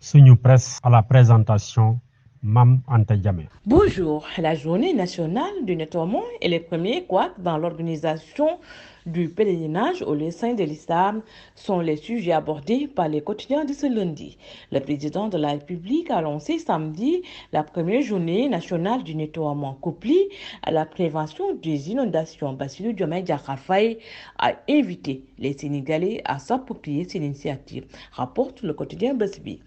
Suñu presse à la présentation, Mam Anta Diamé. Bonjour, la journée nationale du nettoiement est le premier couac dans l'organisation du pèlerinage au lieu saint de l'islam sont les sujets abordés par les quotidiens de ce lundi. Le président de la République a lancé samedi la première journée nationale du nettoiement couplée à la prévention des inondations. Bassirou Diomaye Diakhar Faye a invité les Sénégalais à s'approprier cette initiative, rapporte le quotidien Besbi.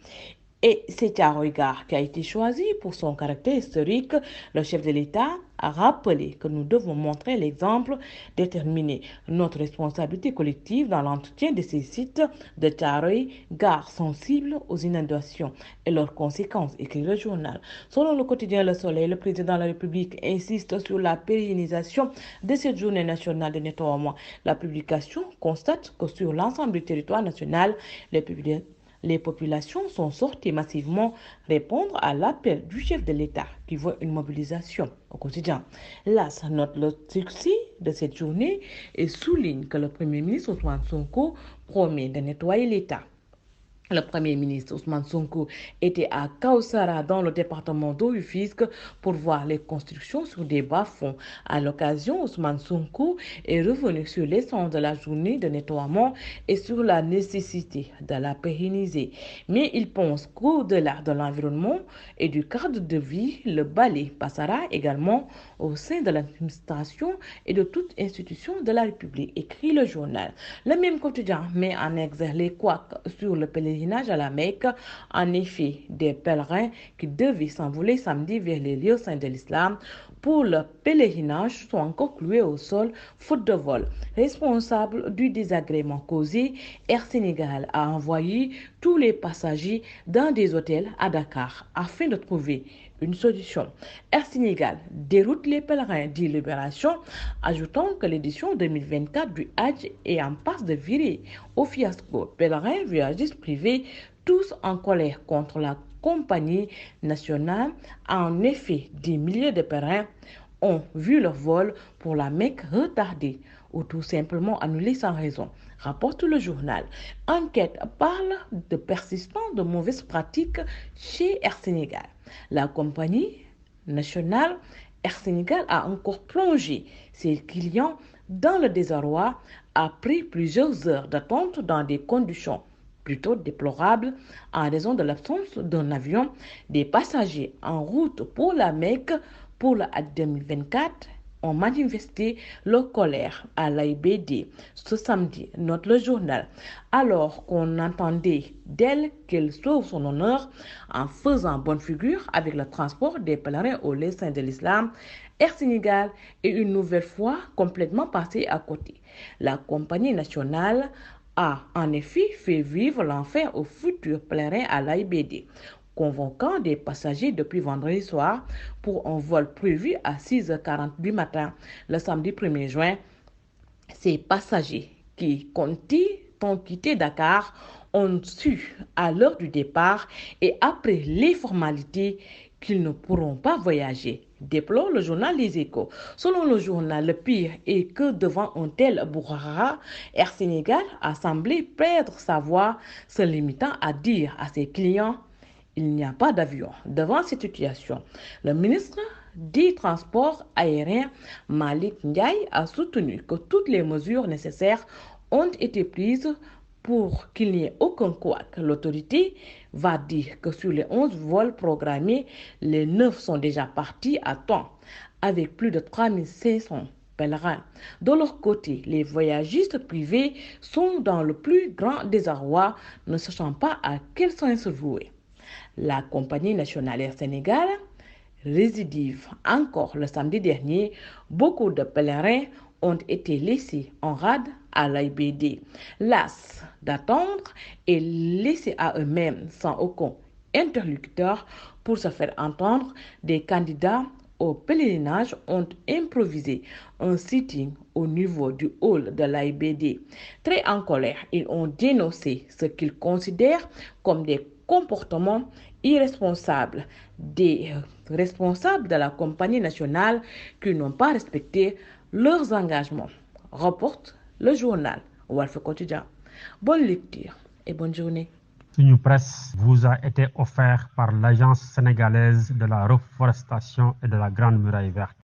Et c'est Thiaroye Gare qui a été choisi pour son caractère historique. Le chef de l'État a rappelé que nous devons montrer l'exemple, déterminer notre responsabilité collective dans l'entretien de ces sites de Thiaroye Gare sensibles aux inondations et leurs conséquences, écrit le journal. Selon le quotidien Le Soleil, le président de la République insiste sur la pérennisation de cette journée nationale de nettoiement. La publication constate que sur l'ensemble du territoire national, les populations sont sorties massivement répondre à l'appel du chef de l'État qui veut une mobilisation au quotidien. L'AS note le succès de cette journée et souligne que le Premier ministre Ousmane Sonko promet de nettoyer l'État. Le Premier ministre Ousmane Sonko était à Kaoussara dans le département d'Oufisque pour voir les constructions sur des bas-fonds. À l'occasion, Ousmane Sonko est revenu sur l'essence de la journée de nettoiement et sur la nécessité de la pérenniser. Mais il pense qu'au-delà de l'environnement et du cadre de vie, le balai passera également au sein de l'administration et de toute institution de la République, écrit le journal. Le même quotidien met en exergue les couacs sur le pèlerinage à la Mecque. En effet, des pèlerins qui devaient s'envoler samedi vers les lieux saints de l'islam pour le pèlerinage sont encore cloués au sol faute de vol. Responsable du désagrément causé, Air Sénégal a envoyé tous les passagers dans des hôtels à Dakar afin de trouver une solution. Air Sénégal déroute les pèlerins, dit Libération, ajoutant que l'édition 2024 du Hajj est en passe de virer au fiasco. Pèlerins, voyagistes privés, tous en colère contre la compagnie nationale. En effet, des milliers de pèlerins ont vu leur vol pour la Mecque retardé ou tout simplement annulé sans raison, rapporte le journal. Enquête parle de persistance de mauvaises pratiques chez Air Sénégal. La compagnie nationale Air Sénégal a encore plongé ses clients dans le désarroi après plusieurs heures d'attente dans des conditions plutôt déplorables en raison de l'absence d'un avion. Des passagers en route pour la Mecque pour le 2024 ont manifesté leur colère à l'AIBD ce samedi, note le journal, alors qu'on entendait d'elle qu'elle sauve son honneur en faisant bonne figure avec le transport des pèlerins au lieu saint de l'islam. Air Sénégal est une nouvelle fois complètement passée à côté. La compagnie nationale a en effet fait vivre l'enfer aux futurs pèlerins à l'AIBD, convoquant des passagers depuis vendredi soir pour un vol prévu à 6h40 du matin le samedi 1er juin. Ces passagers qui ont quitté Dakar ont su à l'heure du départ et après les formalités qu'ils ne pourront pas voyager, déplore le journal Les Échos. Selon le journal, le pire est que devant un tel brouhaha, Air Sénégal a semblé perdre sa voix, se limitant à dire à ses clients il n'y a pas d'avion. Devant cette situation, le ministre des Transports aériens, Malik Ndiaye, a soutenu que toutes les mesures nécessaires ont été prises pour qu'il n'y ait aucun couac. L'autorité va dire que sur les 11 vols programmés, les 9 sont déjà partis à temps, avec plus de 3500 pèlerins. De leur côté, les voyagistes privés sont dans le plus grand désarroi, ne sachant pas à quel sens se vouer. La compagnie nationale Air Sénégal résidive encore le samedi dernier. Beaucoup de pèlerins ont été laissés en rade à l'AIBD. Las d'attendre et laissés à eux-mêmes sans aucun interlocuteur pour se faire entendre, des candidats au pèlerinage ont improvisé un sitting au niveau du hall de l'AIBD. Très en colère, ils ont dénoncé ce qu'ils considèrent comme des comportements irresponsables des responsables de la compagnie nationale qui n'ont pas respecté leurs engagements, rapporte le journal Walf Quotidien. Bonne lecture et bonne journée. Suñu Presse vous a été offert par l'Agence sénégalaise de la reforestation et de la Grande Muraille Verte.